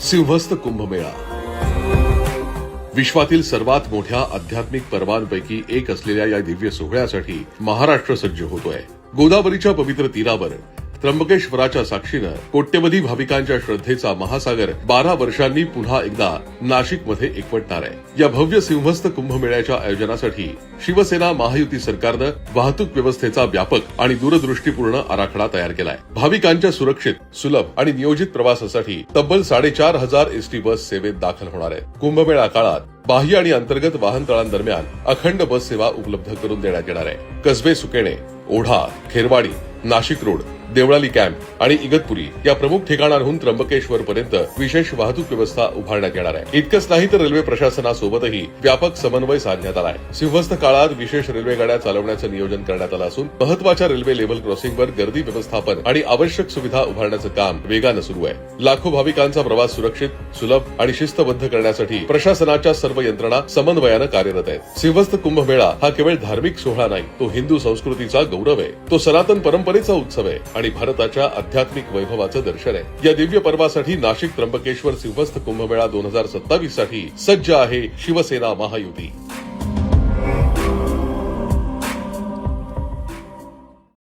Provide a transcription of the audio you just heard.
सिंहस्थ कुंभमेळा विश्वातील सर्वात मोठ्या आध्यात्मिक पर्वांपैकी एक असलेल्या या दिव्य सोहळ्यासाठी महाराष्ट्र सज्ज होतोय। गोदावरीच्या पवित्र तीरावर त्र्यंबकेश्वराच्या साक्षीनं कोट्यवधी भाविकांच्या श्रद्धेचा महासागर 12 वर्षांनी पुन्हा एकदा नाशिकमध्ये एकवटणार आहे। या भव्य सिंहस्थ कुंभमेळ्याच्या आयोजनासाठी शिवसेना महायुती सरकारनं वाहतूक व्यवस्थेचा व्यापक आणि दूरदृष्टीपूर्ण आराखडा तयार केलाय। भाविकांच्या सुरक्षित, सुलभ आणि नियोजित प्रवासासाठी तब्बल 4500 एसटी बस सेवेत दाखल होणार आहेत। कुंभमेळा काळात बाह्य आणि अंतर्गत वाहनतळांदरम्यान अखंड बस सेवा उपलब्ध करून देण्यात येणार आहे। कसबे सुकेणे, ओढा, खेरवाडी, नाशिक रोड, देवळाली कॅम्प आणि इगतपुरी या प्रमुख ठिकाणांहून त्र्यंबकेश्वर पर्यंत विशेष वाहतूक व्यवस्था उभारण्यात येणार आहे। इतकंच नाही तर रेल्वे प्रशासनासोबतही व्यापक समन्वय साधण्यात आलाय। सिंहस्थ काळात विशेष रेल्वे गाड्या चालवण्याचं नियोजन करण्यात आलं असून महत्वाच्या रेल्वे लेव्हल क्रॉसिंगवर गर्दी व्यवस्थापन आणि आवश्यक सुविधा उभारण्याचं काम वेगानं सुरू आहे। लाखो भाविकांचा प्रवास सुरक्षित, सुलभ आणि शिस्तबद्ध करण्यासाठी प्रशासनाच्या सर्व यंत्रणा समन्वयानं कार्यरत आहेत। सिंहस्थ कुंभमेळा हा केवळ धार्मिक सोहळा नाही, तो हिंदू संस्कृतीचा गौरव आहे। तो सनातन परंपरेचा उत्सव आहे आणि भारताच्या आध्यात्मिक वैभवाचं दर्शन आहे। या दिव्य पर्वासाठी नाशिक त्र्यंबकेश्वर सिंहस्थ कुंभमेळा 2027 साठी सज्ज आहे शिवसेना महायुती।